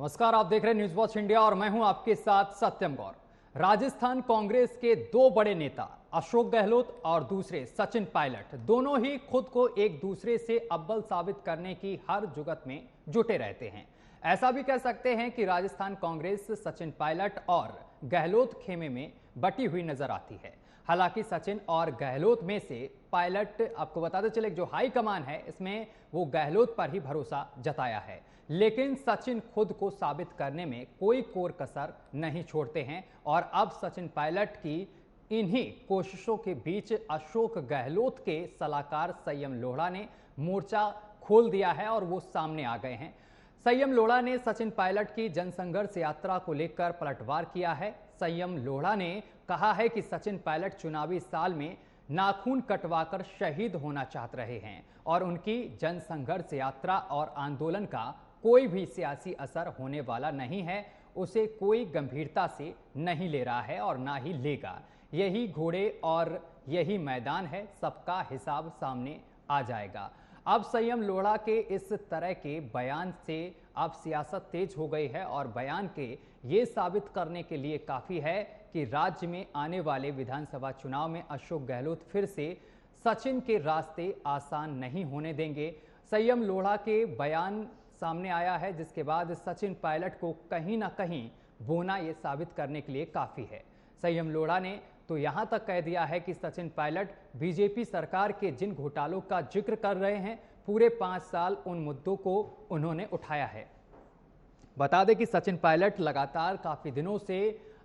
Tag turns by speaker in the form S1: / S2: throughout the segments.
S1: नमस्कार, आप देख रहे हैं न्यूज वॉच इंडिया और मैं हूं आपके साथ सत्यम गौर। राजस्थान कांग्रेस के दो बड़े नेता अशोक गहलोत और दूसरे सचिन पायलट दोनों ही खुद को एक दूसरे से अव्वल साबित करने की हर जुगत में जुटे रहते हैं। ऐसा भी कह सकते हैं कि राजस्थान कांग्रेस सचिन पायलट और गहलोत खेमे में बटी हुई नजर आती है। हालांकि सचिन और गहलोत में से पायलट, आपको बताते चले, जो हाईकमान है इसमें वो गहलोत पर ही भरोसा जताया है, लेकिन सचिन खुद को साबित करने में कोई कोर कसर नहीं छोड़ते हैं। और अब सचिन पायलट की इन्हीं कोशिशों के बीच अशोक गहलोत के सलाहकार संयम लोढ़ा ने मोर्चा खोल दिया है और वो सामने आ गए हैं। संयम लोढ़ा ने सचिन पायलट की जनसंघर्ष यात्रा को लेकर पलटवार किया है। संयम लोढ़ा ने कहा है कि सचिन पायलट चुनावी साल में नाखून कटवाकर शहीद होना चाहते रहे हैं और उनकी जनसंघर्ष यात्रा और आंदोलन का कोई भी सियासी असर होने वाला नहीं है, उसे कोई गंभीरता से नहीं ले रहा है और ना ही लेगा। यही घोड़े और यही मैदान है, सबका हिसाब सामने आ जाएगा। अब संयम लोढ़ा के इस तरह के बयान से अब सियासत तेज हो गई है और बयान के ये साबित करने के लिए काफी है कि राज्य में आने वाले विधानसभा चुनाव में अशोक गहलोत फिर से सचिन के रास्ते आसान नहीं होने देंगे। संयम लोढ़ा के बयान सामने आया है जिसके बाद सचिन पायलट को कहीं ना कहीं बोना ये साबित करने के लिए काफी है। संयम लोढ़ा ने तो यहां तक कह दिया है कि सचिन पायलट बीजेपी सरकार के जिन घोटालों का जिक्र कर रहे हैं, पूरे 5 साल उन मुद्दों को उन्होंने उठाया है। बता दें कि सचिन पायलट लगातार काफी दिनों से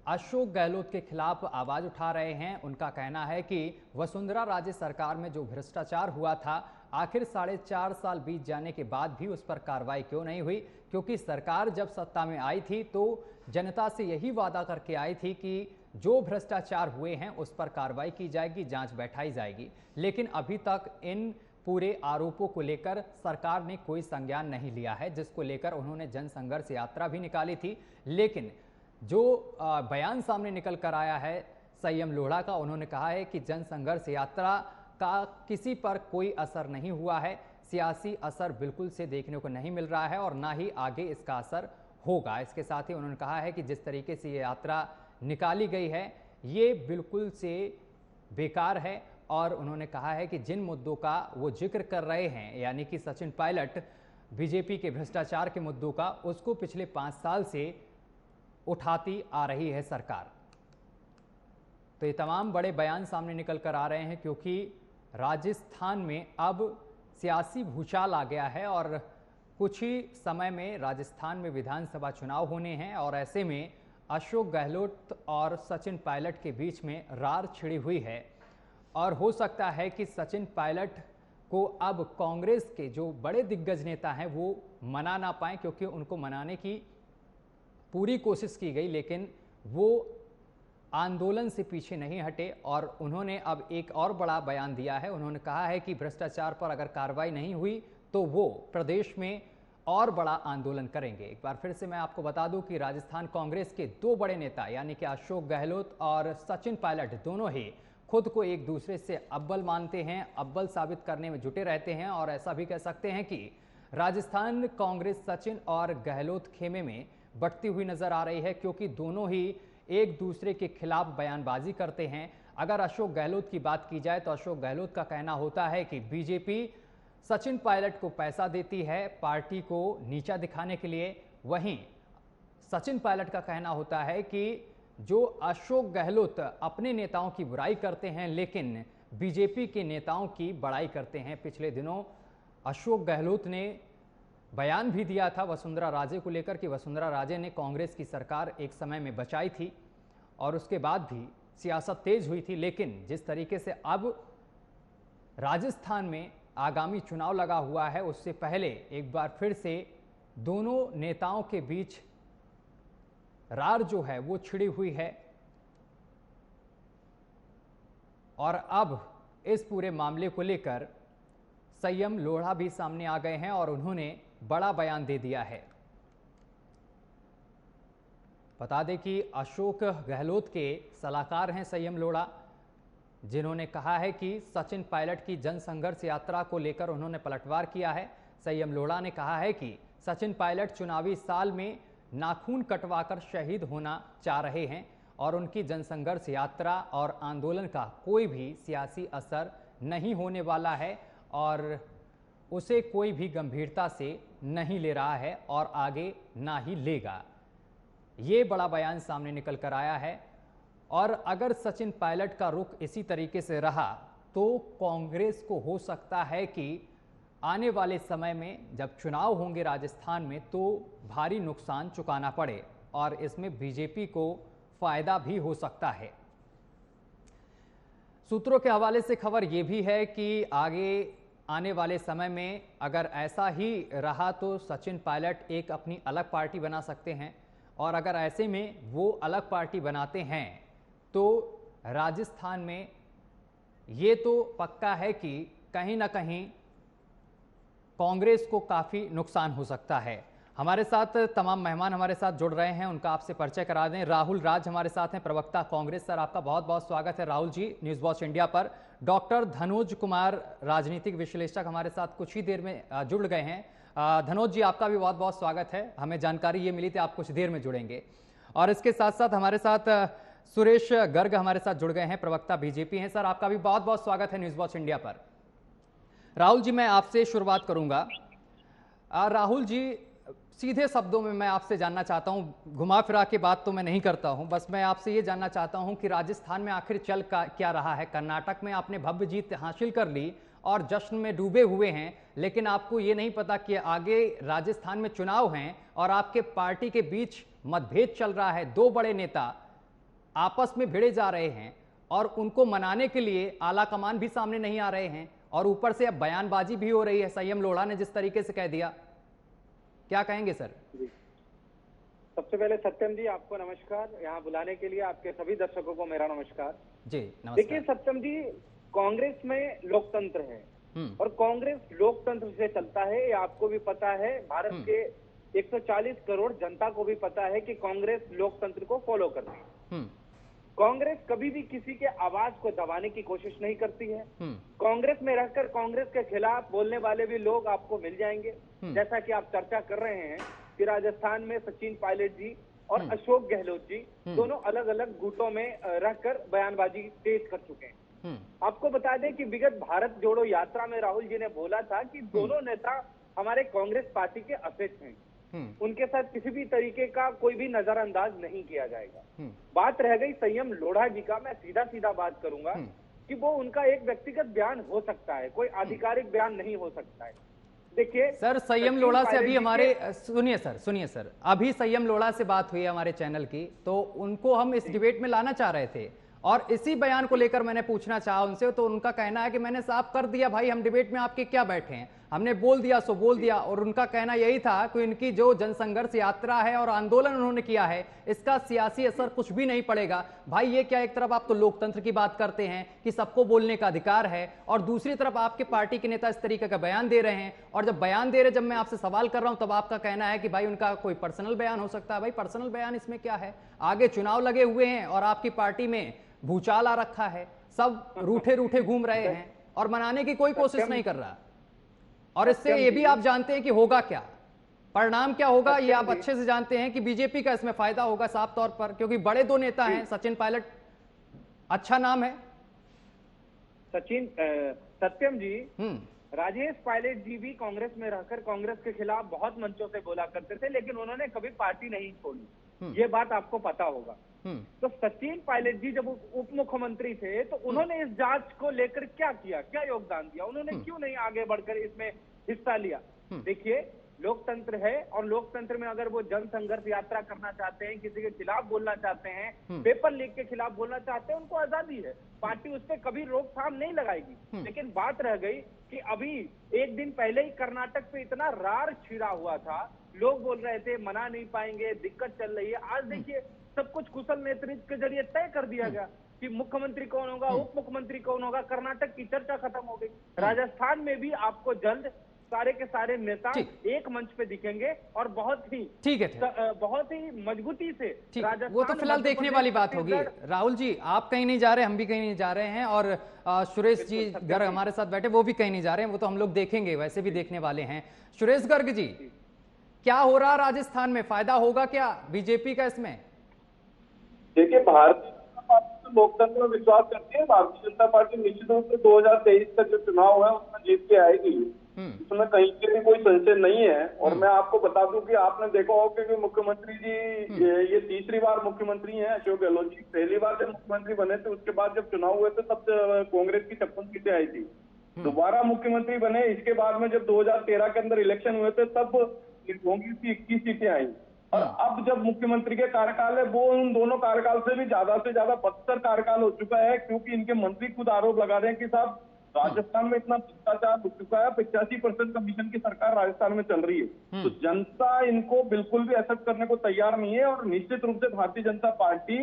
S1: अशोक गहलोत के खिलाफ आवाज उठा रहे हैं। उनका कहना है कि वसुंधरा राजे सरकार में जो भ्रष्टाचार हुआ था, आखिर 4.5 साल बीत जाने के बाद भी उस पर कार्रवाई क्यों नहीं हुई? क्योंकि सरकार जब सत्ता में आई थी तो जनता से यही वादा करके आई थी कि जो भ्रष्टाचार हुए हैं उस पर कार्रवाई की जाएगी, जांच बैठाई जाएगी। लेकिन अभी तक इन पूरे आरोपों को लेकर सरकार ने कोई संज्ञान नहीं लिया है, जिसको लेकर उन्होंने जनसंघर्ष यात्रा भी निकाली थी। लेकिन जो बयान सामने निकल कर आया है संयम लोढ़ा का, उन्होंने कहा है कि जनसंघर्ष यात्रा का किसी पर कोई असर नहीं हुआ है, सियासी असर बिल्कुल से देखने को नहीं मिल रहा है और ना ही आगे इसका असर होगा। इसके साथ ही उन्होंने कहा है कि जिस तरीके से ये यात्रा निकाली गई है ये बिल्कुल से बेकार है और उन्होंने कहा है कि जिन मुद्दों का वो जिक्र कर रहे हैं, यानी कि सचिन पायलट बीजेपी के भ्रष्टाचार के मुद्दों का, उसको पिछले 5 साल से उठाती आ रही है सरकार। तो ये तमाम बड़े बयान सामने निकल कर आ रहे हैं क्योंकि राजस्थान में अब सियासी भूचाल आ गया है और कुछ ही समय में राजस्थान में विधानसभा चुनाव होने हैं और ऐसे में अशोक गहलोत और सचिन पायलट के बीच में रार छिड़ी हुई है और हो सकता है कि सचिन पायलट को अब कांग्रेस के जो बड़े दिग्गज नेता हैं वो मना ना पाएं, क्योंकि उनको मनाने की पूरी कोशिश की गई लेकिन वो आंदोलन से पीछे नहीं हटे और उन्होंने अब एक और बड़ा बयान दिया है। उन्होंने कहा है कि भ्रष्टाचार पर अगर कार्रवाई नहीं हुई तो वो प्रदेश में और बड़ा आंदोलन करेंगे। एक बार फिर से मैं आपको बता दूं कि राजस्थान कांग्रेस के दो बड़े नेता यानी कि अशोक गहलोत और सचिन पायलट दोनों ही खुद को एक दूसरे से अव्वल मानते हैं, अव्वल साबित करने में जुटे रहते हैं और ऐसा भी कह सकते हैं कि राजस्थान कांग्रेस सचिन और गहलोत खेमे में बढ़ती हुई नजर आ रही है, क्योंकि दोनों ही एक दूसरे के खिलाफ बयानबाजी करते हैं। अगर अशोक गहलोत की बात की जाए तो अशोक गहलोत का कहना होता है कि बीजेपी सचिन पायलट को पैसा देती है पार्टी को नीचा दिखाने के लिए, वहीं सचिन पायलट का कहना होता है कि जो अशोक गहलोत अपने नेताओं की बुराई करते हैं लेकिन बीजेपी के नेताओं की बड़ाई करते हैं। पिछले दिनों अशोक गहलोत ने बयान भी दिया था वसुंधरा राजे को लेकर कि वसुंधरा राजे ने कांग्रेस की सरकार एक समय में बचाई थी और उसके बाद भी सियासत तेज हुई थी। लेकिन जिस तरीके से अब राजस्थान में आगामी चुनाव लगा हुआ है, उससे पहले एक बार फिर से दोनों नेताओं के बीच रार जो है वो छिड़ी हुई है और अब इस पूरे मामले को लेकर संयम लोढ़ा भी सामने आ गए हैं और उन्होंने बड़ा बयान दे दिया है। बता दें कि अशोक गहलोत के सलाहकार हैं संयम लोढ़ा, जिन्होंने कहा है कि सचिन पायलट की जनसंघर्ष यात्रा को लेकर उन्होंने पलटवार किया है। संयम लोढ़ा ने कहा है कि सचिन पायलट चुनावी साल में नाखून कटवाकर शहीद होना चाह रहे हैं और उनकी जनसंघर्ष यात्रा और आंदोलन का कोई भी सियासी असर नहीं होने वाला है और उसे कोई भी गंभीरता से नहीं ले रहा है और आगे ना ही लेगा। ये बड़ा बयान सामने निकल कर आया है और अगर सचिन पायलट का रुख इसी तरीके से रहा तो कांग्रेस को हो सकता है कि आने वाले समय में जब चुनाव होंगे राजस्थान में तो भारी नुकसान चुकाना पड़े और इसमें बीजेपी को फायदा भी हो सकता है। सूत्रों के हवाले से खबर यह भी है कि आगे आने वाले समय में अगर ऐसा ही रहा तो सचिन पायलट एक अपनी अलग पार्टी बना सकते हैं और अगर ऐसे में वो अलग पार्टी बनाते हैं तो राजस्थान में ये तो पक्का है कि कहीं ना कहीं कांग्रेस को काफी नुकसान हो सकता है। हमारे साथ तमाम मेहमान हमारे साथ जुड़ रहे हैं, उनका आपसे परिचय करा दें। राहुल राज हमारे साथ हैं, प्रवक्ता कांग्रेस। सर, आपका बहुत बहुत स्वागत है Rahul ji news watch India पर। डॉक्टर धनोज कुमार राजनीतिक विश्लेषक हमारे साथ कुछ ही देर में जुड़ गए हैं। धनोज जी, आपका भी बहुत बहुत स्वागत है। हमें जानकारी ये मिली थी आप कुछ देर में जुड़ेंगे। और इसके साथ साथ हमारे साथ सुरेश गर्ग हमारे साथ जुड़ गए हैं, प्रवक्ता बीजेपी हैं। सर, आपका भी बहुत बहुत स्वागत है न्यूज़ वॉच इंडिया पर। राहुल जी, मैं आपसे शुरुआत करूंगा। राहुल जी, सीधे शब्दों में मैं आपसे जानना चाहता हूं, घुमा फिरा के बात तो मैं नहीं करता हूं, बस मैं आपसे ये जानना चाहता हूं कि राजस्थान में आखिर चल क्या रहा है। कर्नाटक में आपने भव्य जीत हासिल कर ली और जश्न में डूबे हुए हैं, लेकिन आपको ये नहीं पता कि आगे राजस्थान में चुनाव हैं और आपके पार्टी के बीच मतभेद चल रहा है। दो बड़े नेता आपस में भिड़े जा रहे हैं और उनको मनाने के लिए आला कमान भी सामने नहीं आ रहे हैं और ऊपर से अब बयानबाजी भी हो रही है। संयम लोढ़ा ने जिस तरीके से कह दिया, क्या कहेंगे सर?
S2: सबसे पहले सत्यम जी, आपको नमस्कार। यहाँ बुलाने के लिए आपके सभी दर्शकों को मेरा नमस्कार जी। नमस्कार। देखिए सत्यम जी, कांग्रेस में लोकतंत्र है और कांग्रेस लोकतंत्र से चलता है, ये आपको भी पता है। भारत के 140 करोड़ जनता को भी पता है कि कांग्रेस लोकतंत्र को फॉलो करती है। कांग्रेस कभी भी किसी के आवाज को दबाने की कोशिश नहीं करती है। कांग्रेस में रहकर कांग्रेस के खिलाफ बोलने वाले भी लोग आपको मिल जाएंगे, जैसा कि आप चर्चा कर रहे हैं कि राजस्थान में सचिन पायलट जी और अशोक गहलोत जी दोनों अलग अलग गुटों में रहकर बयानबाजी तेज कर चुके हैं। आपको बता दें कि विगत भारत जोड़ो यात्रा में राहुल जी ने बोला था कि दोनों नेता हमारे कांग्रेस पार्टी के अध्यक्ष हैं, उनके साथ किसी भी तरीके का कोई भी नजरअंदाज नहीं किया जाएगा। बात रह गई संयम लोढ़ा जी का, मैं सीधा सीधा बात करूंगा कि वो उनका एक व्यक्तिगत बयान हो सकता है, कोई आधिकारिक बयान नहीं हो सकता है। देखिए
S1: सर, संयम लोढ़ा से अभी हमारे सुनिए सर, अभी संयम लोढ़ा से बात हुई है हमारे चैनल की, तो उनको हम इस डिबेट में लाना चाह रहे थे और इसी बयान को लेकर मैंने पूछना चाहा उनसे, तो उनका कहना है कि मैंने साफ कर दिया भाई, हम डिबेट में आपके क्या बैठे हैं, हमने बोल दिया सो बोल दिया। और उनका कहना यही था कि इनकी जो जनसंघर्ष यात्रा है और आंदोलन उन्होंने किया है, इसका सियासी असर कुछ भी नहीं पड़ेगा। भाई ये क्या, एक तरफ आप तो लोकतंत्र की बात करते हैं कि सबको बोलने का अधिकार है और दूसरी तरफ आपके पार्टी के नेता इस तरीके का बयान दे रहे हैं, और जब बयान दे रहे, जब मैं आपसे सवाल कर रहा हूं तब आपका कहना है कि भाई उनका कोई पर्सनल बयान हो सकता है। भाई पर्सनल बयान इसमें क्या है? आगे चुनाव लगे हुए हैं और आपकी पार्टी में भूचाल आ रखा है, सब रूठे रूठे घूम रहे हैं और मनाने की कोई कोशिश नहीं कर रहा। और इससे ये भी आप जानते हैं कि होगा क्या, परिणाम क्या होगा, ये आप अच्छे से जानते हैं कि बीजेपी का इसमें फायदा होगा साफ तौर पर, क्योंकि बड़े दो नेता हैं। सचिन पायलट अच्छा नाम है।
S2: सत्यम जी, राजेश पायलट जी भी कांग्रेस में रहकर कांग्रेस के खिलाफ बहुत मंचों से बोला करते थे, लेकिन उन्होंने कभी पार्टी नहीं छोड़ी, ये बात आपको पता होगा। तो सचिन पायलट जी जब उप मुख्यमंत्री थे तो उन्होंने इस जांच को लेकर क्या किया, क्या योगदान दिया, उन्होंने क्यों नहीं आगे बढ़कर इसमें हिस्सा लिया? देखिए, लोकतंत्र है और लोकतंत्र में अगर वो जनसंघर्ष यात्रा करना चाहते हैं, किसी के खिलाफ बोलना चाहते हैं, पेपर लीक के खिलाफ बोलना चाहते हैं, उनको आजादी है, पार्टी उस पर कभी रोकथाम नहीं लगाएगी। लेकिन बात रह गई कि अभी एक दिन पहले ही कर्नाटक पे इतना रार छिड़ा हुआ था, लोग बोल रहे थे मना नहीं पाएंगे, दिक्कत चल रही है। आज देखिए सब कुछ कुशल नेतृत्व के जरिए तय कर दिया गया कि मुख्यमंत्री कौन होगा, उप मुख्यमंत्री कौन होगा। कर्नाटक की चर्चा खत्म हो गई। राजस्थान में भी आपको जल्द सारे के सारे नेता एक मंच पे दिखेंगे और बहुत ही मजबूती से राजस्थान,
S1: वो तो फिलहाल देखने वाली बात होगी। राहुल जी, आप कहीं नहीं जा रहे, हम भी कहीं नहीं जा रहे हैं और सुरेश जी गर्ग हमारे साथ बैठे, वो भी कहीं नहीं जा रहे हैं, वो तो हम लोग देखेंगे, वैसे भी देखने वाले हैं। सुरेश गर्ग जी, क्या हो रहा राजस्थान में, फायदा होगा क्या बीजेपी का इसमें?
S3: देखिए, भारतीय जनता पार्टी तो लोकतंत्र में विश्वास करती है। भारतीय जनता पार्टी निश्चित रूप से 2023 का जो चुनाव है उसमें जीत के आएगी, इसमें कहीं के भी कोई संशय नहीं है। और मैं आपको बता दूं कि आपने देखा होगा कि मुख्यमंत्री जी ये तीसरी बार मुख्यमंत्री हैं, अशोक गहलोत जी। पहली बार जब मुख्यमंत्री बने थे उसके बाद जब चुनाव हुए थे तब कांग्रेस की 56 सीटें आई थी। दोबारा मुख्यमंत्री बने, इसके बाद में जब 2013 के अंदर इलेक्शन हुए थे तब कांग्रेस की 21 सीटें आई। और अब जब मुख्यमंत्री के कार्यकाल है वो उन दोनों कार्यकाल से भी ज्यादा बदतर कार्यकाल हो चुका है, क्योंकि इनके मंत्री खुद आरोप लगा रहे हैं कि साहब राजस्थान में इतना भ्रष्टाचार हो चुका है, 85% कमीशन की सरकार राजस्थान में चल रही है। तो जनता इनको बिल्कुल भी एक्सेप्ट करने को तैयार नहीं है। और निश्चित रूप से भारतीय जनता पार्टी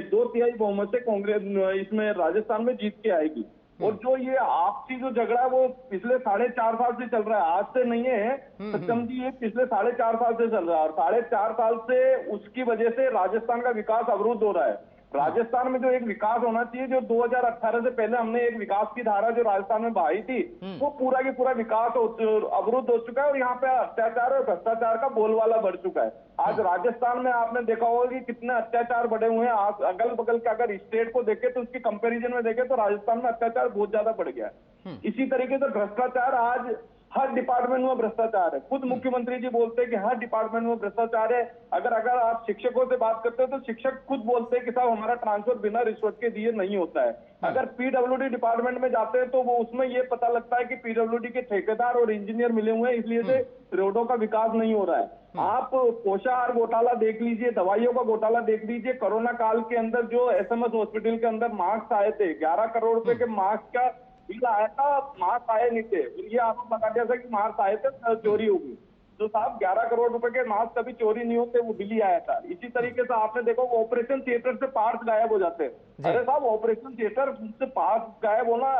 S3: 2/3 बहुमत से कांग्रेस इसमें राजस्थान में जीत के आएगी। और जो ये आपसी जो झगड़ा है वो पिछले 4.5 साल से चल रहा है, आज से नहीं है सत्यम जी, ये पिछले 4.5 साल से चल रहा है। और 4.5 साल से उसकी वजह से राजस्थान का विकास अवरुद्ध हो रहा है। राजस्थान में जो एक विकास होना चाहिए, जो 2018 से पहले हमने एक विकास की धारा जो राजस्थान में बहाई थी, वो पूरा की पूरा विकास अवरुद्ध हो चुका है। और यहाँ पे अत्याचार और भ्रष्टाचार का बोलबाला बढ़ चुका है। आज राजस्थान में आपने देखा होगा कि कितने अत्याचार बढ़े हुए हैं। आज अगल बगल के अगर स्टेट को देखे तो उसकी कंपैरिजन में देखे तो राजस्थान में अत्याचार बहुत ज्यादा बढ़ गया है। इसी तरीके से भ्रष्टाचार आज हर डिपार्टमेंट में भ्रष्टाचार है। खुद मुख्यमंत्री जी बोलते हैं कि हर डिपार्टमेंट में भ्रष्टाचार है। अगर आप शिक्षकों से बात करते हो तो शिक्षक खुद बोलते हैं कि साहब हमारा ट्रांसफर बिना रिश्वत के दिए नहीं होता है। अगर पीडब्ल्यूडी डिपार्टमेंट में जाते हैं तो वो उसमें ये पता लगता है कि पीडब्ल्यूडी के ठेकेदार और इंजीनियर मिले हुए हैं, इसलिए से रोडों का विकास नहीं हो रहा है। आप पोषाहार घोटाला देख लीजिए, दवाइयों का घोटाला देख लीजिए। कोरोना काल के अंदर जो एसएमएस हॉस्पिटल के अंदर मास्क आए थे, 11 करोड़ रुपए के मास्क का बिल आया था, मास्क आए नहीं थे। फिर ये आपको बता दिया था कि मास्क आए थे, चोरी होगी। तो साहब 11 करोड़ रुपए के मास्क कभी चोरी नहीं होते, वो बिल ही आया था। इसी तरीके से आपने देखो ऑपरेशन थिएटर से पार्ट्स गायब हो जाते हैं। अरे साहब ऑपरेशन थिएटर से पार्ट्स गायब होना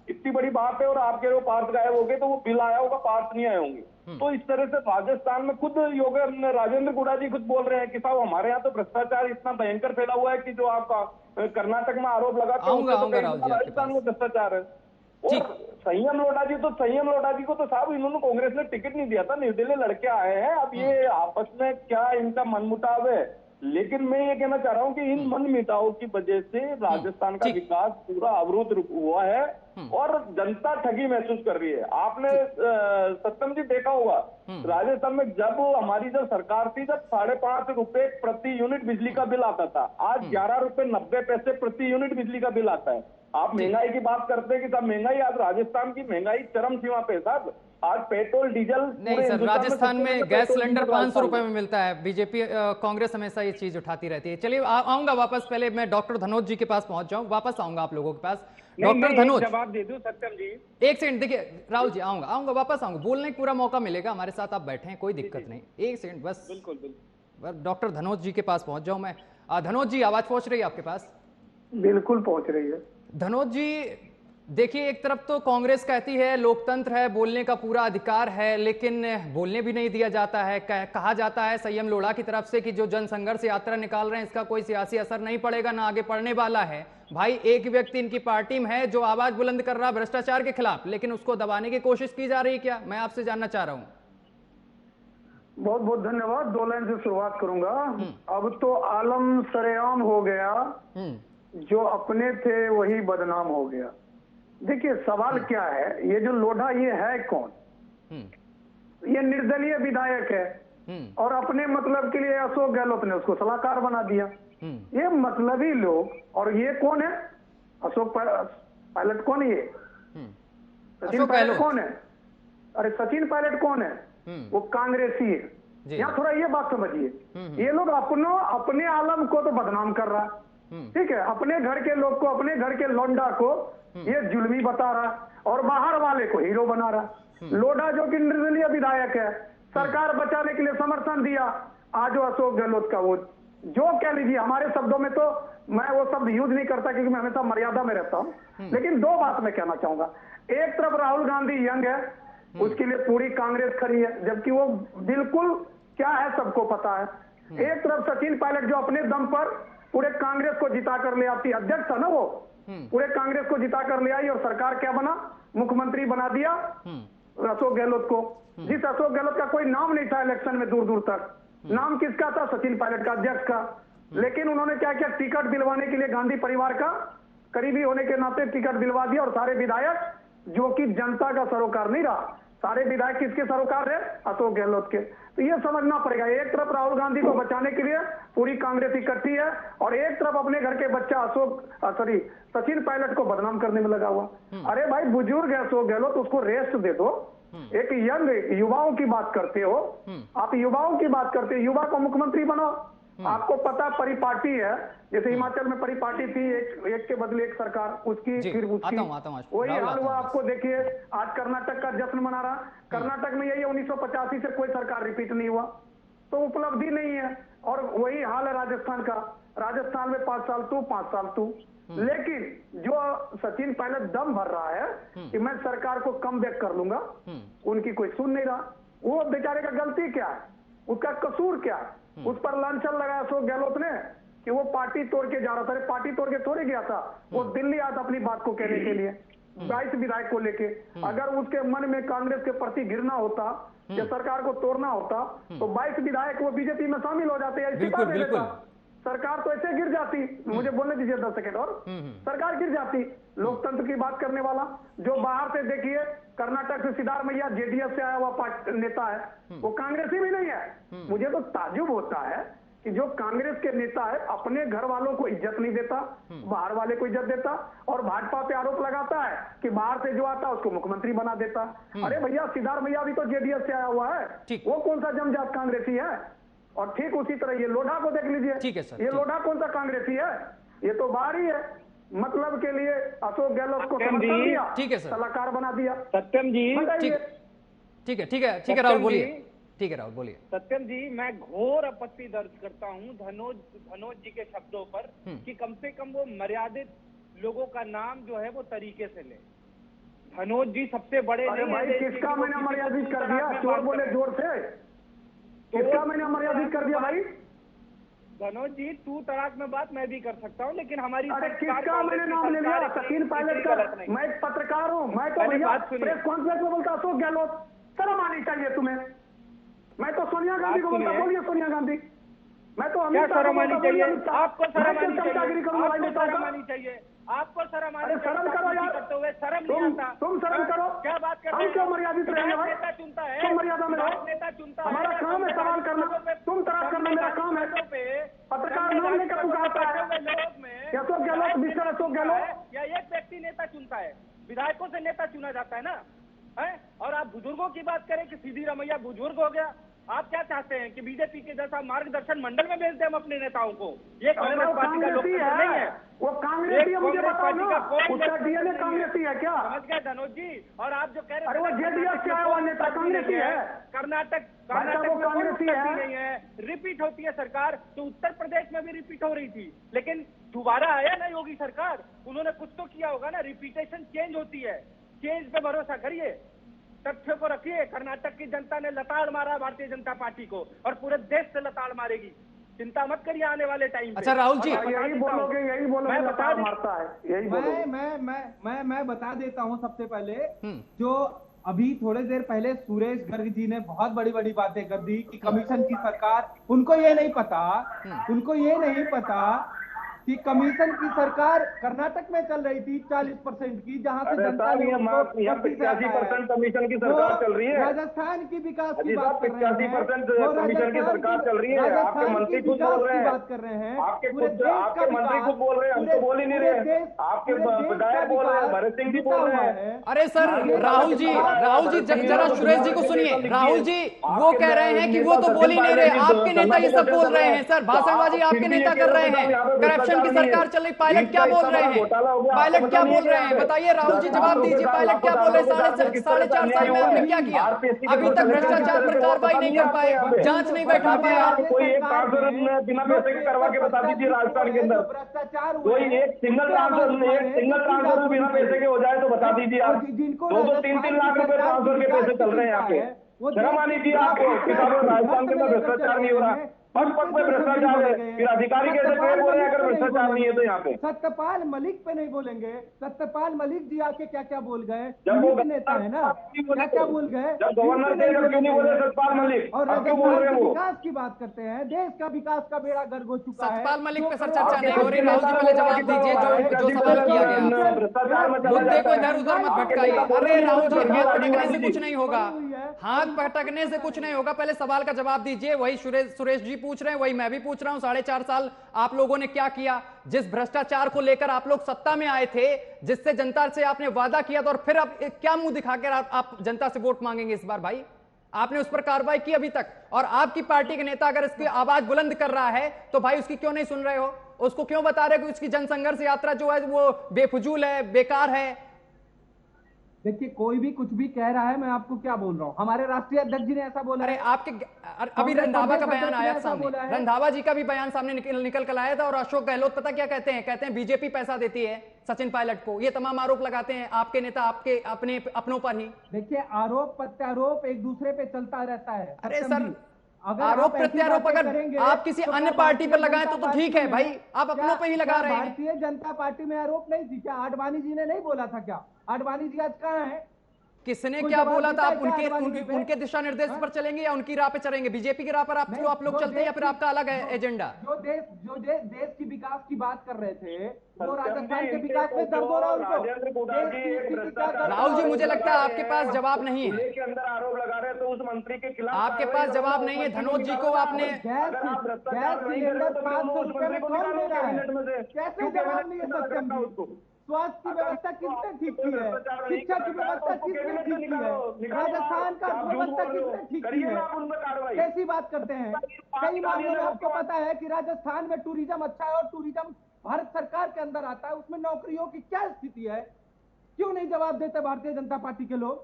S3: इतनी बड़ी बात है, और आपके वो पार्ट्स गायब हो गए तो वो बिल आया होगा, पार्ट्स नहीं आए होंगे। तो इस तरह से राजस्थान में खुद राजेंद्र गुड़ा जी खुद बोल रहे हैं कि साहब हमारे यहाँ तो भ्रष्टाचार इतना भयंकर फैला हुआ है कि जो आप कर्नाटक में आरोप लगाते हैं राजस्थान में भ्रष्टाचार है। और संयम लोढ़ा जी को तो साहब इन्होंने कांग्रेस ने टिकट नहीं दिया था, निर्दलीय लड़के आए हैं। अब ये आपस में क्या इनका मनमुटाव है, लेकिन मैं ये कहना चाह रहा हूं कि इन मनमुटाव की वजह से राजस्थान का विकास पूरा अवरुद्ध हुआ है और जनता ठगी महसूस कर रही है। आपने सत्यम जी देखा होगा राजस्थान में जब हमारी जो सरकार थी, जब 5.5 रुपए प्रति यूनिट बिजली का बिल आता था, आज 11 रुपए 90 पैसे प्रति यूनिट बिजली का बिल आता है। आप महंगाई की बात करते हैं कि साहब महंगाई, आज राजस्थान की महंगाई चरम सीमा पे साहब। आज पेट्रोल डीजल
S1: नहीं सर, राजस्थान में गैस सिलेंडर 500 रुपए में मिलता है। बीजेपी कांग्रेस हमेशा ये चीज उठाती रहती है। चलिए आऊंगा वापस, पहले मैं डॉक्टर धनोज जी के पास पहुंच जाऊं, वापस आऊंगा आप लोगों के पास। डॉक्टर धनोज
S2: जवाब दे दूं सत्यम जी,
S1: एक सेकंड। देखिए राहुल जी, आऊंगा वापस आऊंगा, बोलने का पूरा मौका मिलेगा, हमारे साथ आप बैठे हैं, कोई दिक्कत नहीं। एक सेकंड बस,
S2: बिल्कुल
S1: डॉक्टर धनोज जी के पास पहुंच जाऊं मैं। धनोज जी आवाज पहुंच रही है आपके पास?
S4: बिल्कुल पहुंच रही है।
S1: धनोज जी देखिए, एक तरफ तो कांग्रेस कहती है लोकतंत्र है, बोलने का पूरा अधिकार है, लेकिन बोलने भी नहीं दिया जाता है। कहा जाता है संयम लोढ़ा की तरफ से कि जो जनसंघर्ष यात्रा निकाल रहे हैं इसका कोई सियासी असर नहीं पड़ेगा, ना आगे पड़ने वाला है। भाई एक व्यक्ति इनकी पार्टी में है जो आवाज बुलंद कर रहा है भ्रष्टाचार के खिलाफ, लेकिन उसको दबाने की कोशिश की जा रही है क्या? मैं आपसे जानना चाह रहा हूँ।
S4: बहुत बहुत धन्यवाद। 2 लाइन से शुरुआत करूंगा। अब तो आलम सरेआम हो गया, जो अपने थे वही बदनाम हो गया। देखिए सवाल क्या है, ये जो लोढ़ा ये है कौन? ये निर्दलीय विधायक है और अपने मतलब के लिए अशोक गहलोत ने उसको सलाहकार बना दिया। ये मतलबी लोग। और ये कौन है? अशोक पायलट कौन है? ये सचिन पायलट कौन है? अरे सचिन पायलट कौन है? वो कांग्रेसी है। यहाँ थोड़ा ये बात समझिए, ये लोग अपने आलम को तो बदनाम कर रहा है, ठीक है, अपने घर के लोग को, अपने घर के लौंडा को ये जुल्मी बता रहा और बाहर वाले को हीरो बना रहा। लोढ़ा जो कि निर्दलीय विधायक है, सरकार बचाने के लिए समर्थन दिया। आज अशोक गहलोत का वो जो कह लीजिए, हमारे शब्दों में तो मैं वो शब्द यूज नहीं करता क्योंकि मैं हमेशा मर्यादा में रहता हूं, लेकिन 2 बात मैं कहना चाहूंगा। एक तरफ राहुल गांधी यंग है, उसके लिए पूरी कांग्रेस खड़ी है, जबकि वो बिल्कुल क्या है सबको पता है। एक तरफ सचिन पायलट जो अपने दम पर पूरे कांग्रेस को जिता कर ले आती, अध्यक्ष था ना वो, पूरे कांग्रेस को जिता कर ले आई और सरकार क्या बना? मुख्यमंत्री बना दिया अशोक गहलोत को। जिस अशोक गहलोत का कोई नाम नहीं था इलेक्शन में दूर दूर तक, नाम किसका था? सचिन पायलट का, अध्यक्ष का। लेकिन उन्होंने क्या किया, टिकट दिलवाने के लिए गांधी परिवार का करीबी होने के नाते टिकट दिलवा दिया, और सारे विधायक, जो कि जनता का सरोकार नहीं रहा, सारे विधायक किसके सरोकार रहे? अशोक गहलोत के। तो ये समझना पड़ेगा, एक तरफ राहुल गांधी को बचाने के लिए पूरी कांग्रेस इकट्ठी है, और एक तरफ अपने घर के बच्चा सचिन पायलट को बदनाम करने में लगा हुआ। अरे भाई, बुजुर्ग है अशोक गहलोत, उसको रेस्ट दे दो। एक यंग युवाओं की बात करते हो आप, युवाओं की बात करते हो, युवा को मुख्यमंत्री बनाओ। आपको पता परिपाटी है, जैसे हिमाचल में परिपाटी थी, एक के बदले एक सरकार, उसकी फिर उसकी, वही हाल हुआ। आपको देखिए, आज कर्नाटक का जश्न मना रहा, कर्नाटक में यही 1985 से कोई सरकार रिपीट नहीं हुआ, तो उपलब्धि नहीं है। और वही हाल है राजस्थान का, राजस्थान में 5 साल तू 5 साल तू। लेकिन जो सचिन पायलट दम भर रहा है कि मैं सरकार को कम बैक कर लूंगा, उनकी कोई सुन नहीं रहा। वो बेचारे का गलती क्या है, उसका कसूर क्या है? उस पर लांछन लगाया अशोक गहलोत ने कि वो पार्टी तोड़ के जा रहा था। पार्टी तोड़ के थोड़ी गया था, वो दिल्ली आया था अपनी बात को कहने के लिए 22 विधायक को लेके। अगर उसके मन में कांग्रेस के प्रति गिरना होता या सरकार को तोड़ना होता, तो 22 विधायक वो बीजेपी में शामिल हो जाते, इस्तीफा दे देता, सरकार तो ऐसे गिर जाती। मुझे बोलने दीजिए 10 सेकंड और, सरकार गिर जाती। लोकतंत्र की बात करने वाला जो बाहर से, देखिए कर्नाटक से सिद्धारमैया जेडीएस से आया हुआ नेता है, वो कांग्रेसी भी नहीं है। मुझे तो ताज्जुब होता है कि जो कांग्रेस के नेता है अपने घर वालों को इज्जत नहीं देता, बाहर वाले को इज्जत देता, और भाजपा पे आरोप लगाता है कि बाहर से जो आता है उसको मुख्यमंत्री बना देता। अरे भैया, सिद्धारमैया भी तो जेडीएस से आया हुआ है, वो कौन सा जमजात कांग्रेसी है? और ठीक उसी तरह ये लोढ़ा को देख लीजिए, ये लोढ़ा कौन सा कांग्रेसी है? ये तो बाहर ही है, मतलब के लिए अशोक गहलोत को समर्थन दिया,
S1: ठीक है सर,
S4: सलाहकार बना दिया।
S2: सत्यम जी,
S1: ठीक है राहुल बोलिए। ठीक है राहुल बोलिए।
S2: सत्यम जी, मैं घोर आपत्ति दर्ज करता हूं धनोज जी के शब्दों पर कि कम से कम वो मर्यादित लोगों का नाम जो है वो तरीके से ले। धनोज जी सबसे बड़े
S4: नहीं भाई, किसका मैंने मर्यादित कर दिया? चोर बोले जोर से, किसका मैंने मर्यादित कर दिया भाई?
S2: धनोज जी, तू तड़ाक में बात मैं भी कर सकता हूँ, लेकिन हमारी
S4: किसका मैंने नाम ले लिया? सचिन पायलट का। मैं एक पत्रकार हूँ, मैं तो भैया प्रेस कॉन्फ्रेंस में बोलता अशोक गहलोत, शर्म आनी चाहिए तुम्हें। मैं तो सोनिया गांधी को बोलता, बोलिए सोनिया गांधी। मैं तो
S2: क्या शर्म आनी चाहिए आपको? शर्म आनी चाहिए, आपको शर्म आनी चाहिए।
S4: शर्म करो यार,
S2: करते हुए शर्म नहीं आता?
S4: तुम शर्म करो।
S2: क्या बात कर रहे
S4: हम क्यों मर्यादित रहेंगे भाई?
S2: नेता चुनता है,
S4: तुम मर्यादा में रहो,
S2: नेता चुनता है,
S4: हमारा काम है सवाल करना, तुम तराश करना मेरा काम है। पत्रकार नाम लेकर पुकारता है अशोक गहलोत, मिस्टर अशोक गहलोत।
S2: या एक व्यक्ति नेता चुनता है, विधायकों से नेता चुना जाता है ना, है? और आप बुजुर्गों की बात करें कि सिद्धारमैया बुजुर्ग हो गया। आप क्या चाहते हैं कि बीजेपी के जैसा मार्गदर्शन मंडल में भेज दें हम अपने नेताओं को? ये कांग्रेस पार्टी का लोकतंत्र नहीं है।
S4: वो कांग्रेसी है, मुझे बताओ ना, उसका डीएनए कांग्रेसी है क्या?
S2: समझ गए धनोज जी? और आप जो कह रहे हैं,
S4: अरे वो जेडीएस से आया हुआ नेता कांग्रेसी है।
S2: कर्नाटक
S4: वो कांग्रेसी
S2: नहीं है, रिपीट होती है सरकार, तो उत्तर प्रदेश में भी रिपीट हो रही थी, लेकिन दोबारा आया ना योगी सरकार, उन्होंने कुछ तो किया होगा ना। रिपीटेशन चेंज होती है, चेंज पे भरोसा करिए, तथ्य को रखिए। कर्नाटक की जनता ने लताड़ मारा भारतीय जनता पार्टी को, और पूरे देश से लताड़ मारेगी, चिंता मत करिए आने वाले टाइम पे।
S1: अच्छा राहुल जी,
S4: यही बोलोगे
S2: मैं बता
S4: मारता है, यही बोलोगे।
S5: मैं बता देता हूं सबसे पहले, जो अभी थोड़ी देर पहले सुरेश गर्ग जी ने बहुत बड़ी बड़ी बातें कर दी कि कमीशन की सरकार, उनको ये नहीं पता कि कमीशन की सरकार कर्नाटक में चल रही थी 40% की, जहां से जनता ने
S3: 85% कमीशन की सरकार चल रही है।
S5: राजस्थान की विकास की बात
S3: 85% कमीशन की सरकार चल रही है। आपके मंत्री खुद बोल रहे हैं,
S5: बात कर रहे हैं,
S3: आपके मंत्री खुद बोल रहे हैं, हम तो बोल ही नहीं रहे। आपके विधायक बोल रहे हैं, भरत सिंह जी बोल रहे हैं।
S1: अरे सर राहुल जी जरा सुरेश जी को सुनिए। राहुल जी वो कह रहे हैं कि वो तो बोल ही नहीं रहे, आपके नेता ये सब बोल रहे हैं। सर भाषणबाजी आपके नेता कर रहे हैं, करप्शन की सरकार चल रही। पायलट क्या बोल रहे हैं? बताइए राहुल जी, जवाब दीजिए। पायलट क्या बोल रहे हैं? 4.5 साल में आपने क्या किया? अभी तक भ्रष्टाचार पर कार्रवाई नहीं कर पाए, जांच नहीं बैठा पाया।
S3: कोई एक ट्रांसफर बिना पैसे के करवा के बता दीजिए राजस्थान के अंदर। कोई एक सिंगल ट्रांसफर बिना पैसे के हो जाए तो बता दीजिए आप। 2-3 लाख रुपए ट्रांसफर के पैसे चल रहे हैं यहाँ पे। शर्म आनी चाहिए आपको कि राजस्थान के अंदर भ्रष्टाचार नहीं हो रहा। पद पे भ्रष्टाचार है, फिर अधिकारी कैसे क्लेम हो रहे हैं अगर भ्रष्टाचार नहीं है तो यहाँ पे?
S5: सत्यपाल मलिक पे नहीं बोलेंगे। सत्यपाल मलिक जी आके क्या क्या बोल गए,
S3: जब वो
S5: नेता है ना, क्या क्या बोल गए,
S3: जब गवर्नर थे क्यों नहीं बोले सतपाल मलिक,
S5: और
S3: अब क्यों बोल रहे हैं वो?
S5: विकास की बात करते हैं, देश का विकास का बेड़ा गर्क हो चुका है।
S1: सतपाल मलिक पे सर चर्चा नहीं हो रही। राहुल जी पहले जवाब दीजिए जो सवाल किया गया, मुद्दे को इधर उधर मत भटकाइए। अरे राहुल जी, हाथ पटकने से कुछ नहीं होगा, हाथ पटकने से कुछ नहीं होगा, पहले सवाल का जवाब दीजिए। वही सुरेश जी पूछ रहे हैं, वही मैं भी पूछ रहा हूं। 4.5 साल आप लोगों ने क्या किया? जिस भ्रष्टाचार को लेकर आप लोग सत्ता में आए थे, जिससे जनता से आपने वादा किया था, और फिर अब क्या मुंह दिखाकर आप जनता से वोट मांगेंगे इस बार? भाई आपने उस पर कार्रवाई की अभी तक? और आपकी पार्टी के नेता अगर इसकी आवाज बुलंद कर रहा है तो भाई उसकी क्यों नहीं सुन रहे हो? उसको क्यों बता रहे हो कि उसकी जनसंघर्ष यात्रा जो है वो बेफजूल है, बेकार है?
S5: देखिए, कोई भी कुछ भी कह रहा है, मैं आपको क्या बोल रहा हूं, हमारे राष्ट्रीय अध्यक्ष जी ने ऐसा बोला।
S1: अरे आपके अभी रंधावा का बयान आया सामने, रंधावा जी का भी बयान सामने निकल कर आया था। और अशोक गहलोत पता क्या कहते हैं? कहते हैं बीजेपी पैसा देती है सचिन पायलट को। ये तमाम आरोप लगाते हैं आपके नेता आपके अपनों पर ही।
S5: देखिए, आरोप प्रत्यारोप एक दूसरे पे चलता रहता है।
S1: अरे सर, आरोप प्रत्यारोप अगर आप किसी अन्य पार्टी पर लगाएं तो ठीक है भाई, आप अपनों पे ही लगा रहे हैं।
S5: भारतीय जनता पार्टी में आरोप नहीं थी क्या? आडवाणी जी ने नहीं बोला था क्या? आडवाणी जी आज कहाँ है?
S1: किसने क्या बोला था? आप उनके दिशा निर्देश पर चलेंगे या उनकी राह पे चलेंगे? बीजेपी की राह पर आप लोग चलते हैं या फिर आपका अलग है एजेंडा?
S5: जो देश की विकास की बात कर रहे थे, वो राजस्थान के विकास में दर्द हो रहा है उनको।
S1: राहुल जी, मुझे लगता है आपके पास जवाब नहीं है।
S3: के अंदर आरोप लगा रहे तो उस मंत्री के खिलाफ
S1: आपके पास जवाब नहीं है। धनोज जी को आपने
S5: गैस सिलेंडर 500 रुपए में कौन दे रहा है? कैसे जवाब नहीं है सत्यम जी? स्वास्थ्य की व्यवस्था किसने ठीक की है? शिक्षा की व्यवस्था किसने ठीक की है? राजस्थान का व्यवस्था किसने ठीक की है? कैसी बात करते हैं? कई मामलों में आपको पता है कि राजस्थान में टूरिज्म अच्छा है, और टूरिज्म भारत सरकार के अंदर आता है, उसमें नौकरियों की क्या स्थिति है? क्यों नहीं जवाब देते भारतीय जनता पार्टी के लोग?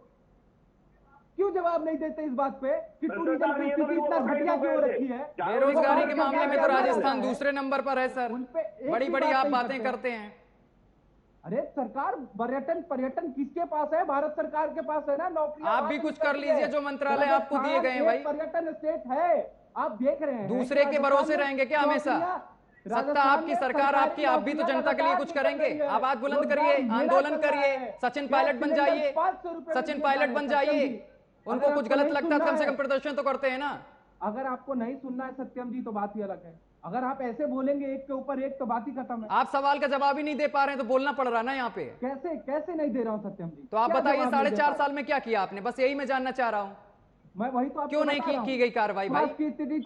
S5: क्यों जवाब नहीं देते इस बात पे कि टूरिज्म की स्थिति इतना घटिया क्यों हो रखी है?
S1: बेरोजगारी के मामले में तो राजस्थान दूसरे नंबर पर है सर। बड़ी बड़ी आप बातें करते हैं।
S5: अरे सरकार, पर्यटन किसके पास है? भारत सरकार के पास है ना। नौकरी
S1: आप भी कुछ कर लीजिए जो मंत्रालय आपको दिए गए हैं भाई।
S5: पर्यटन स्टेट है, आप देख रहे हैं।
S1: दूसरे के भरोसे रहेंगे क्या हमेशा? सत्ता आपकी, सरकार आपकी, आप भी तो जनता के लिए कुछ करेंगे। आवाज बुलंद करिए, आंदोलन करिए, सचिन पायलट बन जाइए, सचिन पायलट बन जाइए। उनको कुछ गलत लगता है कम से कम प्रदर्शन तो करते हैं ना।
S5: अगर आपको नहीं सुनना है सत्यम जी तो बात ही अलग है। अगर आप ऐसे बोलेंगे एक के ऊपर एक तो बात ही खत्म है।
S1: आप सवाल का जवाब ही नहीं दे पा रहे हैं तो बोलना पड़ रहा है ना यहाँ पे।
S5: कैसे नहीं दे रहा हूँ सत्यम जी?
S1: तो आप बताइए 4.5 साल में क्या किया आपने? बस यही मैं जानना चाह रहा हूँ।
S5: मैं वही तो
S1: क्यों नहीं की गई कार्रवाई भाई?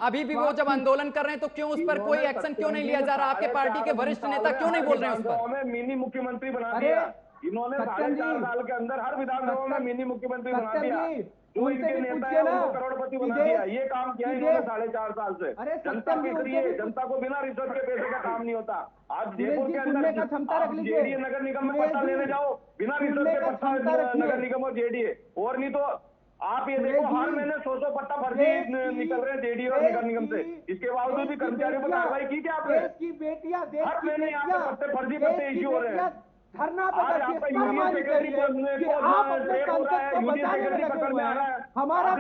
S1: अभी भी वो जब आंदोलन कर रहे हैं तो क्यों उस पर कोई एक्शन क्यों नहीं लिया जा रहा? आपके पार्टी के वरिष्ठ नेता क्यों नहीं बोल रहे हैं उस पर?
S3: मिनी मुख्यमंत्री बना दिया इन्होंने। 4.5 साल के अंदर हर विधानसभा में मिनी मुख्यमंत्री बना दिया। जो इनके नेता है उनको करोड़पति बना दिया। ये काम किया इन्होंने 4.5 साल से। जनता बिक रही है, जनता को बिना रिश्वत के पैसे का काम नहीं होता। आज जयपुर के अंदर जेडीए नगर निगम में पट्टा लेने जाओ, बिना रिश्वत के पट्टा नगर निगम और जेडीए। और नहीं तो आप ये देखो, हर महीने 100 पट्टा फर्जी निकल रहे हैं जेडीए और नगर निगम से। इसके बावजूद भी कर्मचारियों पर कार्रवाई की क्या आपने? हर महीने यहाँ पे पट्टे फर्जी पट्टे इश्यू हो रहे हैं।
S5: धरना पे हमारा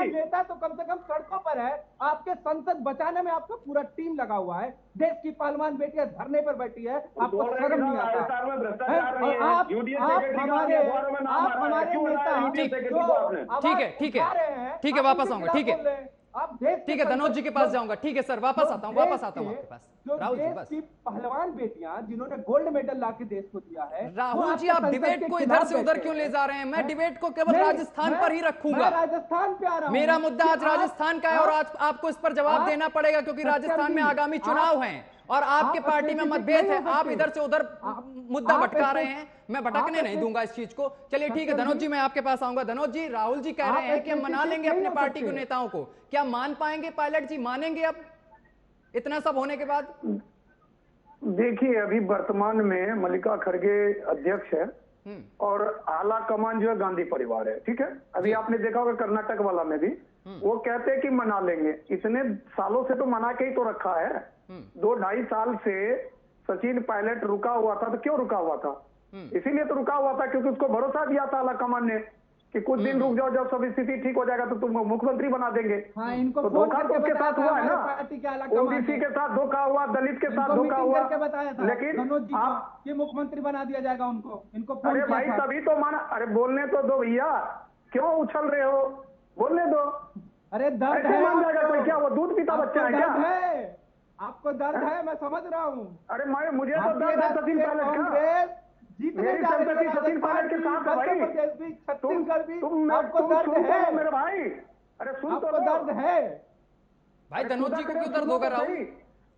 S5: नेता तो कम से कम सड़कों पर है, आपके संसद बचाने में आपका पूरा टीम लगा हुआ है। देश की पहलवान बेटियां धरने पर बैठी है, आपको शर्म नहीं आता? आप हमारे नेता,
S1: ठीक है, वापस आऊंगा। ठीक है, धनोज जी के पास जाऊंगा। ठीक है सर, वापस आता हूँ आपके पास। राहुल जी, बस
S5: पहलवान बेटियां जिन्होंने गोल्ड मेडल लाके देश को दिया है।
S1: राहुल जी, आप डिबेट को इधर से उधर क्यों ले जा रहे हैं? मैं डिबेट को केवल राजस्थान पर ही रखूंगा।
S5: राजस्थान पे आ रहा हूं।
S1: मेरा मुद्दा आज राजस्थान का है और आज आपको इस पर जवाब देना पड़ेगा क्योंकि राजस्थान में आगामी चुनाव हैं और आपके पार्टी में मतभेद है। आप इधर से उधर मुद्दा भटका रहे हैं, मैं भटकने नहीं दूंगा इस चीज को। चलिए ठीक है धनोज जी, मैं आपके पास आऊंगा। धनोज जी, राहुल जी कह रहे हैं कि हम मना लेंगे अपने पार्टी के नेताओं को। क्या मान पाएंगे पायलट जी? मानेंगे अब इतना सब होने के बाद?
S4: देखिए, अभी वर्तमान में मल्लिका खड़गे अध्यक्ष है और आला कमान जो है गांधी परिवार है। ठीक है, अभी आपने देखा होगा कर्नाटक वाला में भी वो कहते हैं कि मना लेंगे। इतने सालों से तो मना के ही तो रखा है। 2-2.5 साल से सचिन पायलट रुका हुआ था। तो क्यों रुका हुआ था? इसीलिए तो रुका हुआ था क्योंकि उसको भरोसा दिया था आला कमान ने कि कुछ दिन रुक जाओ, जब सब स्थिति ठीक हो जाएगा तो तुमको मुख्यमंत्री बना देंगे।
S5: हाँ, इनको
S4: तो धोखा तो उसके साथ हुआ है ना,
S5: पार्टी के
S4: ओबीसी के साथ धोखा हुआ, दलित के साथ धोखा हुआ,
S5: बताया था
S4: लेकिन
S5: आप ये मुख्यमंत्री बना दिया जाएगा उनको, इनको
S4: अरे भाई तभी तो माना, अरे बोलने तो दो भैया, क्यों उछल रहे हो, बोलने दो।
S5: अरे दर्द है,
S4: मान जाएगा कोई, क्या वो दूध पीता बच्चा है क्या?
S5: आपको दर्द है, मैं समझ रहा हूँ।
S4: अरे मुझे तो दर्द है सचिन पायलट का,
S5: जीतने जा रही है
S4: सचिन पायलट के साथ भाई,
S5: छत्तीसगढ़ भी
S4: आपको दर्द है मेरे भाई। अरे सुन तो
S5: दर्द है
S1: भाई, धनोज जी को क्यों दर्द होगा राहुल?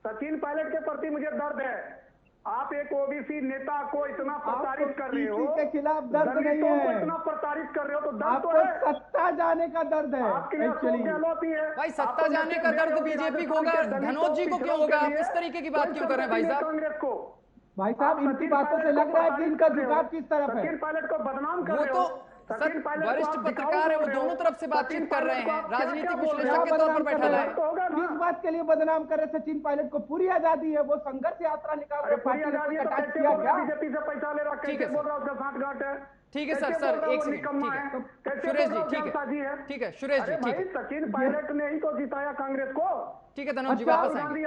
S4: सचिन पायलट के प्रति मुझे दर्द है। आप एक ओबीसी नेता को इतना प्रताड़ित कर रहे हो,
S5: के खिलाफ दर्द नहीं है,
S4: इतना प्रताड़ित कर रहे हो तो दर्द तो
S5: है, सत्ता जाने का दर्द है।
S4: आपके लिए गहलोती है
S1: भाई, सत्ता जाने का दर्द बीजेपी को होगा, धनोज जी को क्यों होगा? आप इस तरीके की बात क्यों कर रहे हैं भाई साहब?
S4: कांग्रेस को,
S5: भाई साहब इनकी बातों से लग रहा है कि इनका झुकाव किस तरफ है।
S4: सचिन पायलट को बदनाम कर
S1: वो
S4: रहे
S1: तो
S4: हो।
S1: वरिष्ठ पत्रकार है, वो दोनों तरफ से बातचीत कर रहे हैं, राजनीतिक विश्लेषक के तौर पर बैठा है।
S5: किस बात के लिए बदनाम कर रहे? सचिन पायलट को पूरी आजादी है, वो संघर्ष यात्रा निकाल रहे,
S4: बीजेपी से पैसा ले रहा, कैसे बोल रहा उसका सांठगांठ है।
S1: ठीक है सर, एक सेकंड, सुरेश जी ठीक है सुरेश जी, ठीक है।
S4: सचिन पायलट ने ही तो जिताया कांग्रेस को।
S1: ठीक है धनोज जी, वापस आएंगे।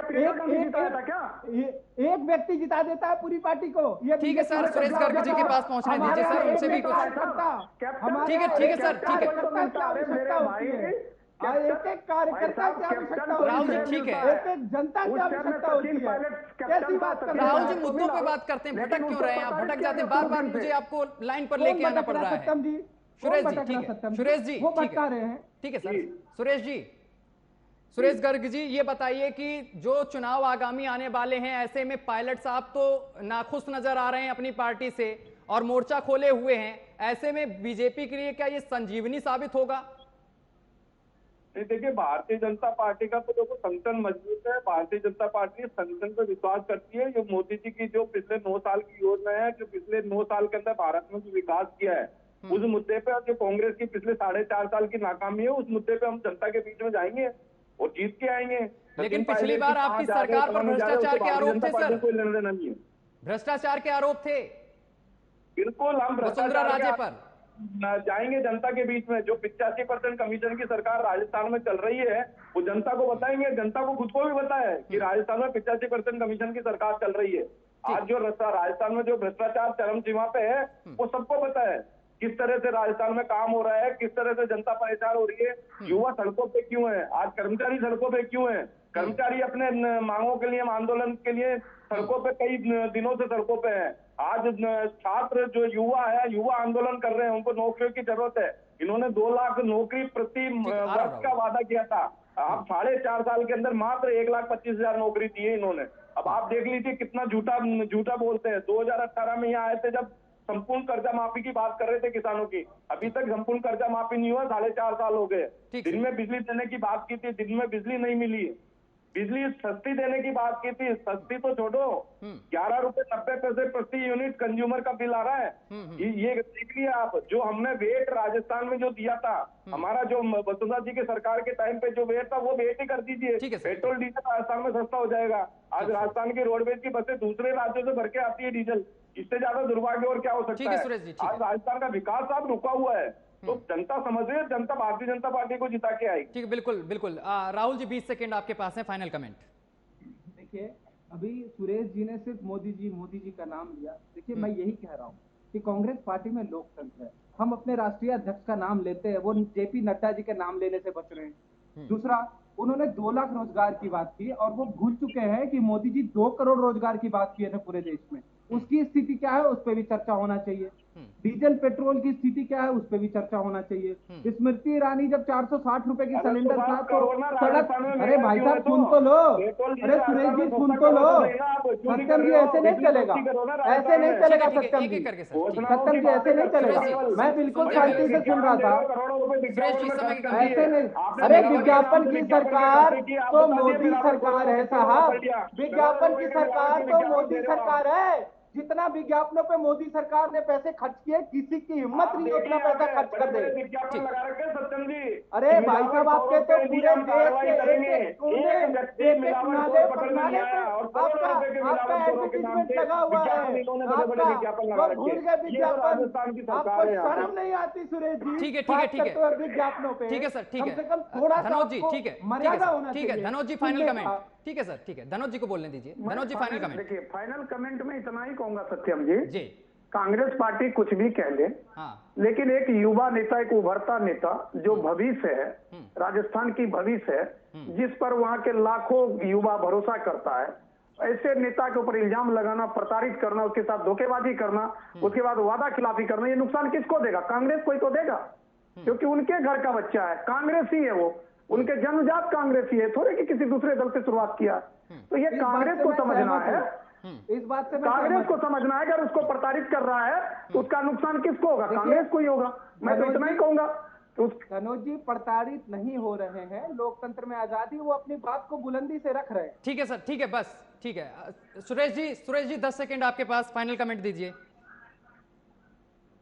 S5: एक व्यक्ति जिता देता है पूरी पार्टी को, ये
S1: ठीक है सर, सुरेश गर्ग जी के पास पहुंचने दीजिए सर, उनसे भी कुछ। ठीक है सर, ठीक है
S5: एक कार्यकर्ता की आवश्यकता होती है,
S1: राहुल जी ठीक है,
S5: एक जनता की आवश्यकता होती है। कैसी बात कर रहे हैं
S1: राहुल जी? मुद्दों पे बात करते हैं, भटक क्यों रहे हैं आप? भटक जाते हैं, बार बार मुझे आपको लाइन पर लेके आना पड़ रहा है। सुरेश जी ठीक है, सुरेश जी ठीक है सर। सुरेश जी, सुरेश गर्ग जी, ये बताइए कि जो चुनाव आगामी आने वाले हैं, ऐसे में पायलट साहब तो नाखुश नजर आ रहे हैं अपनी पार्टी से और मोर्चा खोले हुए हैं, ऐसे में बीजेपी के लिए क्या ये संजीवनी साबित होगा?
S3: देखिए, भारतीय जनता पार्टी का तो देखो संगठन मजबूत है। भारतीय जनता पार्टी संगठन पर विश्वास करती है। जो मोदी जी की जो पिछले 9 साल की योजना है, जो पिछले 9 साल के अंदर भारत में जो विकास किया है, उस मुद्दे पे जो कांग्रेस की पिछले 4.5 साल की नाकामी है, उस मुद्दे पे हम जनता के बीच में जाएंगे और जीत के आएंगे।
S1: लेकिन पिछली बार आपकी सरकार पर भ्रष्टाचार के आरोप थे सर,
S3: कोई लेना देना नहीं है।
S1: भ्रष्टाचार के आरोप थे,
S3: बिल्कुल। हम
S1: वसुंधरा राजे पर
S3: जाएंगे जनता के बीच में। जो 85% कमीशन की सरकार राजस्थान में चल रही है, वो जनता को बताएंगे। जनता को खुद को भी पता है कि राजस्थान में 85% कमीशन की सरकार चल रही है। आज जो राजस्थान में जो भ्रष्टाचार चरम सीमा पे है, वो सबको पता है किस तरह से राजस्थान में काम हो रहा है, किस तरह से जनता परेशान हो रही है। युवा सड़कों पे क्यों है, आज कर्मचारी सड़कों पे क्यों है? कर्मचारी अपने मांगों के लिए, आंदोलन के लिए सड़कों पे कई दिनों से सड़कों पे है। आज छात्र जो युवा है, युवा आंदोलन कर रहे हैं, उनको नौकरियों की जरूरत है। इन्होंने 2 लाख नौकरी प्रति वर्ष का वादा किया था। आप 4.5 साल के अंदर मात्र 1,25,000 नौकरी दी है इन्होंने। अब आप देख लीजिए कितना झूठा बोलते हैं। 2018 में यहाँ आए थे जब संपूर्ण कर्जा माफी की बात कर रहे थे किसानों की, अभी तक संपूर्ण कर्जा माफी नहीं हुआ, 4.5 साल हो गए। दिन में बिजली देने की बात की थी, दिन में बिजली नहीं मिली। बिजली सस्ती देने की बात की थी, सस्ती तो छोड़ो, 11 रुपए 90 पैसे प्रति यूनिट कंज्यूमर का बिल आ रहा है। ये देख लिया आप। जो हमने वेट राजस्थान में जो दिया था, हमारा जो वसुंधरा जी के सरकार के टाइम पे जो वेट था, वो वेट ही कर दीजिए। पेट्रोल डीजल राजस्थान में सस्ता हो जाएगा। आज राजस्थान की रोडवेज की बसें दूसरे राज्यों से भर के आती है डीजल। इससे ज्यादा दुर्भाग्य और क्या हो सकता है? आज राजस्थान का विकास अब रुका हुआ है, तो जनता समझ रही है, जनता भारतीय जनता पार्टी को जिता के आएगी।
S1: ठीक है, बिल्कुल बिल्कुल। राहुल जी 20 सेकंड आपके पास है, फाइनल कमेंट।
S5: देखिए, अभी सुरेश जी ने सिर्फ मोदी जी का नाम लिया। देखिए, मैं यही कह रहा हूँ कि कांग्रेस पार्टी में लोकतंत्र है। हम अपने राष्ट्रीय अध्यक्ष का नाम लेते हैं, वो जेपी नड्डा जी के नाम लेने से बच रहे हैं। दूसरा, उन्होंने 2 लाख रोजगार की बात की और वो भूल चुके हैं कि मोदी जी 2 करोड़ रोजगार की बात किए थे पूरे देश में। उसकी स्थिति क्या है, उस पर भी चर्चा होना चाहिए। डीजल पेट्रोल की स्थिथि क्या है, उस पर भी चर्चा होना चाहिए। स्मृति ईरानी जब 460 रुपए की सिलेंडर था तो सड़क, अरे भाई साहब सुन तो लो, अरे सुरेश जी सुन तो लो। सत्यम जी ऐसे नहीं चलेगा, ऐसे नहीं चलेगा सत्यम जी, सत्यम जी ऐसे नहीं चलेगा। मैं बिल्कुल शांति से सुन रहा था, ऐसे नहीं। अरे विज्ञापन की सरकार तो मोदी सरकार है साहब, विज्ञापन की सरकार तो मोदी सरकार है। जितना विज्ञापनों पे मोदी सरकार ने पैसे खर्च किए, किसी की हिम्मत नहीं उतना पैसा खर्च कर दे।
S3: विज्ञापन लगा रखे सत्यम जी।
S5: अरे भाई साहब, आपके तो पूरे देश के एक कोने नाले पर नाले पे आपका एडवर्टीजमेंट लगा हुआ है। आपका भूल गए विज्ञापन, आपको शर्म नहीं आती सुरेश जी?
S1: ठीक है ठीक है ठीक है,
S5: विज्ञापनों पे
S1: ठीक है सर, ठीक है,
S5: कम से कम थोड़ा
S1: धनोज जी, ठीक है,
S5: मर्यादा होना
S1: ठीक है धनोज जी, फाइनल कमेंट। ठीक है सर, ठीक है, धनोज जी को बोलने दीजिए। धनोज जी फाइनल कमेंट।
S4: देखिए, फाइनल कमेंट में इतना ही कहूंगा सत्यम जी,
S1: जी
S4: कांग्रेस पार्टी कुछ भी कह ले, लेकिन एक युवा नेता, एक उभरता नेता जो भविष्य है, राजस्थान की भविष्य है, जिस पर वहां के लाखों युवा भरोसा करता है, ऐसे नेता के ऊपर इल्जाम लगाना, प्रताड़ित करना, उसके साथ धोखेबाजी करना, उसके बाद वादा खिलाफी करना, ये नुकसान किसको देगा? कांग्रेस को ही तो देगा, क्योंकि उनके घर का बच्चा है, कांग्रेस ही है वो, उनके जन्मजात कांग्रेस ही है, थोड़े कि किसी दूसरे दल से शुरुआत किया। तो ये कांग्रेस को समझना है,
S5: इस बात से
S4: कांग्रेस को समझना है, अगर उसको प्रताड़ित कर रहा है तो उसका नुकसान किसको होगा? कांग्रेस को ही होगा। मैं तो इतना ही कहूंगा।
S5: धनोज जी प्रताड़ित नहीं हो रहे हैं, लोकतंत्र में आजादी, वो अपनी बात को बुलंदी से रख रहे हैं।
S1: ठीक है सर, ठीक है, बस ठीक है। सुरेश जी 10 सेकंड आपके पास, फाइनल कमेंट दीजिए।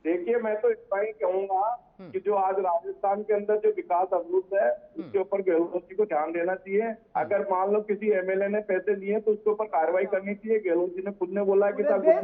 S3: देखिए, मैं तो इतना ही कहूंगा कि जो आज राजस्थान के अंदर जो विकास अवरुद्ध है, उसके ऊपर गहलोत जी को ध्यान देना चाहिए। अगर मान लो किसी एमएलए ने पैसे लिए तो उसके ऊपर कार्रवाई करनी चाहिए। गहलोत जी ने खुद ने बोला कि
S5: अरे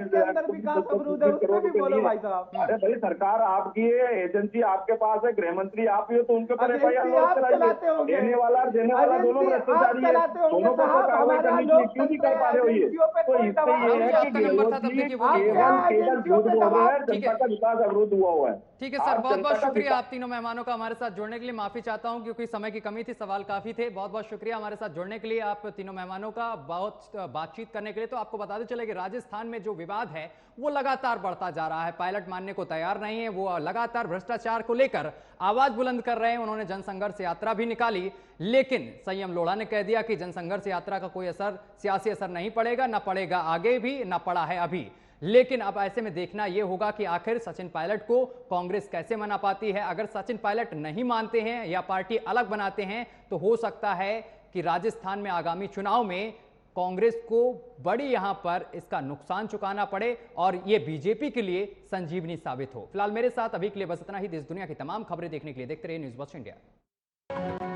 S3: भाई सरकार आपकी है, एजेंसी आपके पास है, गृह मंत्री आप ही हो, तो उनके ऊपर एफआईआर लॉन्च कराइए। देने वाला दोनों भ्रष्टाचारी है, दोनों को कार्रवाई करनी चाहिए। क्यों नहीं कर पा रहे हो? ये तो इससे ये है कि गहलोत जी केवल झूठ बोल रहे हैं, जनता का विकास अवरुद्ध हुआ है।
S1: ठीक है सर, बहुत बहुत शुक्रिया आप तीनों मेहमानों का हमारे साथ जुड़ने के लिए। माफी चाहता हूं क्योंकि समय की कमी थी, सवाल काफी थे। बहुत बहुत शुक्रिया हमारे साथ जुड़ने के लिए आप तीनों मेहमानों का, बहुत बातचीत करने के लिए। तो आपको बताते चले कि राजस्थान में जो विवाद है वो लगातार बढ़ता जा रहा है। पायलट मानने को तैयार नहीं है, वो लगातार भ्रष्टाचार को लेकर आवाज बुलंद कर रहे हैं। उन्होंने जनसंघर्ष यात्रा भी निकाली, लेकिन संयम लोढ़ा ने कह दिया कि जनसंघर्ष यात्रा का कोई असर, सियासी असर नहीं पड़ेगा, ना पड़ेगा आगे भी, ना पड़ा है अभी। लेकिन अब ऐसे में देखना यह होगा कि आखिर सचिन पायलट को कांग्रेस कैसे मना पाती है। अगर सचिन पायलट नहीं मानते हैं या पार्टी अलग बनाते हैं तो हो सकता है कि राजस्थान में आगामी चुनाव में कांग्रेस को बड़ी यहां पर इसका नुकसान चुकाना पड़े और यह बीजेपी के लिए संजीवनी साबित हो। फिलहाल मेरे साथ अभी के लिए बस इतना ही। देश दुनिया की तमाम खबरें देखने के लिए देखते रहिए न्यूज़ वॉच इंडिया।